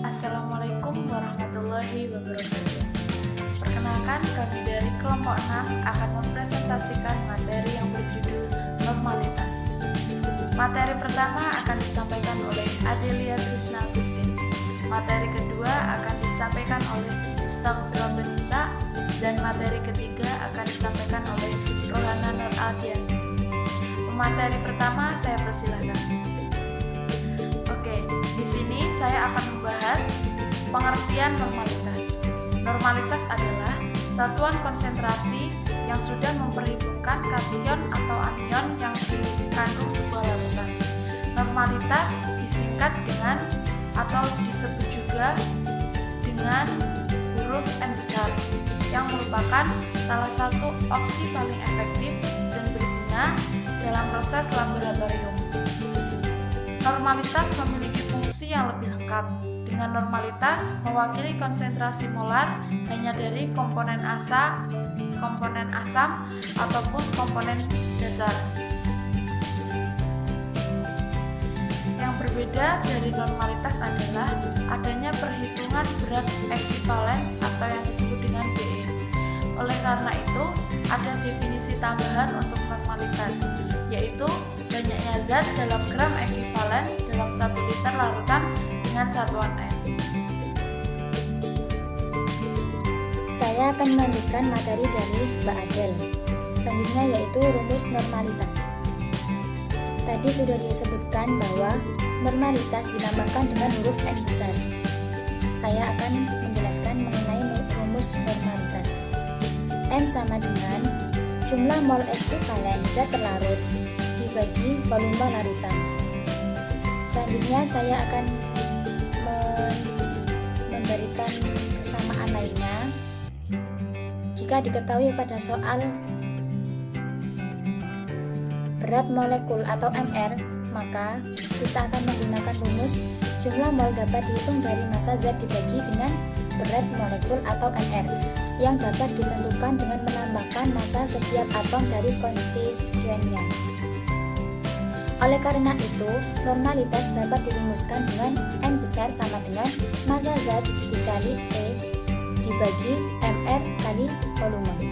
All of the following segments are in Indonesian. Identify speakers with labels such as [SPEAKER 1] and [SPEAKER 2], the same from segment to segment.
[SPEAKER 1] Assalamualaikum warahmatullahi wabarakatuh. Perkenalkan, kami dari kelompok 6 akan mempresentasikan materi yang berjudul normalitas. Materi pertama akan disampaikan oleh Adelia Trisna Agustin. Materi kedua akan disampaikan oleh Mustaghfirah Benisa, dan materi ketiga akan disampaikan oleh Rohana Nur Aldiani. Materi pertama saya persilahkan. Oke, di sini saya akan membahas pengertian normalitas. Normalitas adalah satuan konsentrasi yang sudah memperhitungkan kation atau anion yang dikandung sebuah larutan. Normalitas disingkat dengan atau disebut juga dengan huruf N besar, yang merupakan salah satu opsi paling efektif dan berguna dalam proses laboratorium. Normalitas memiliki fungsi yang lebih lengkap. Dengan normalitas mewakili konsentrasi molar hanya dari komponen asam ataupun komponen dasar. Yang berbeda dari normalitas adalah adanya perhitungan berat ekivalen atau yang disebut dengan BE. Oleh karena itu, ada definisi tambahan untuk normalitas, yaitu banyaknya zat dalam gram ekivalen dalam 1 liter larutan dengan satuan N.
[SPEAKER 2] Saya akan melanjutkan materi dari Mbak Adel. Selanjutnya yaitu rumus normalitas. Tadi sudah disebutkan bahwa normalitas dilambangkan dengan huruf N besar. Saya akan menjelaskan mengenai rumus normalitas. N sama dengan jumlah mol ekivalen zat terlarut dibagi volume larutan. Selanjutnya saya akan memberikan kesamaan lainnya. Jika diketahui pada soal berat molekul atau mR, maka kita akan menggunakan rumus jumlah mol dapat dihitung dari massa zat dibagi dengan berat molekul atau mR, yang dapat ditentukan dengan menambahkan massa setiap atom dari konstituennya. Oleh karena itu, normalitas dapat dirumuskan dengan N besar sama dengan massa zat dikali E dibagi mR kali volume,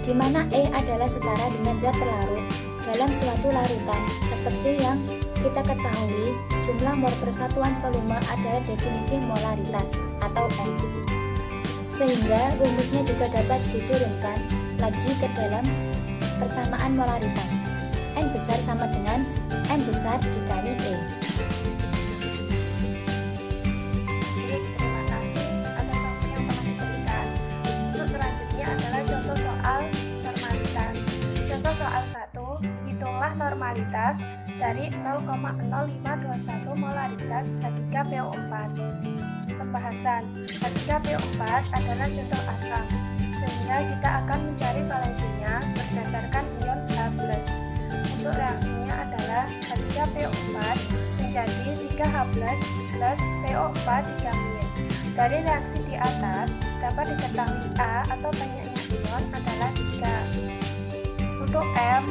[SPEAKER 2] di mana E adalah setara dengan zat terlarut dalam suatu larutan. Seperti yang kita ketahui, jumlah mol persatuan volume adalah definisi molaritas atau N. Sehingga rumusnya juga dapat diturunkan lagi ke dalam persamaan molaritas. N besar sama dengan M besar dikali E.
[SPEAKER 1] Baik, terima kasih atas waktu yang telah diberikan. Untuk selanjutnya adalah contoh soal normalitas. Contoh soal 1, hitunglah normalitas dari 0,0521 molaritas H3PO4. Pembahasan. H3PO4 adalah contoh asam, sehingga kita akan mencari valensinya berdasarkan ion H+. Untuk reaksinya adalah H3PO4 menjadi 3H+ plus PO4 3-. Dari reaksi di atas dapat diketahui A atau banyaknya ion adalah 3. Untuk M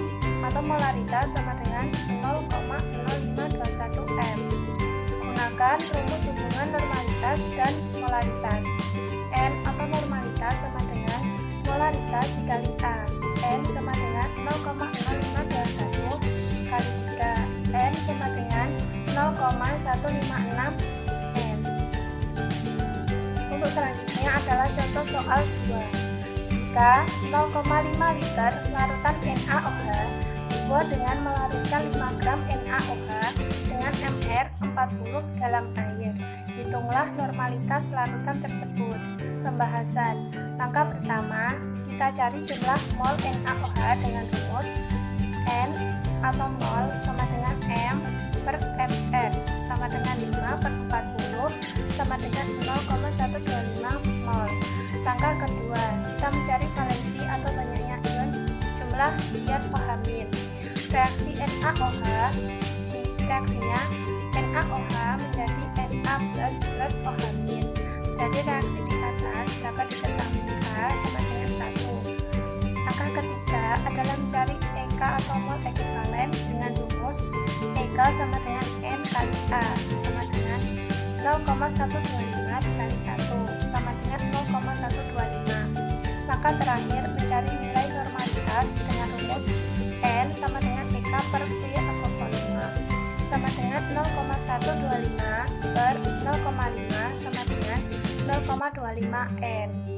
[SPEAKER 1] atau molaritas sama dengan 0,0521 M. Gunakan rumus hubungan normalitas dan molaritas. N atau normalitas sama dengan molaritas dikali A. N sama dengan 0,0521 kali 3. N sama dengan 0,156 M. Untuk selanjutnya adalah contoh soal 2. Jika 0,5 liter larutan NaOH dibuat dengan melarutkan 5 gram NaOH dengan mR 40 dalam air, hitunglah normalitas larutan tersebut. Pembahasan. Langkah pertama, kita cari jumlah mol NaOH dengan rumus N atau mol sama dengan M per mR sama dengan 5 per 40 sama dengan 0,125 mol. Langkah kedua, kita mencari valensi atau banyaknya ion jumlah ion OH-. Reaksi NaOH, reaksinya NaOH menjadi Na plus OH-. Dari reaksi di atas dapat diketahui A sama dengan 1. Langkah ketiga adalah mencari EK atau mol ekivalen
[SPEAKER 3] sama dengan N kali A sama dengan 0,125 dikali 1 sama dengan 0,125. Maka terakhir mencari nilai normalitas dengan rumus N sama dengan PK per V atau volume sama dengan 0,125 per 0,5 sama dengan 0,25 N.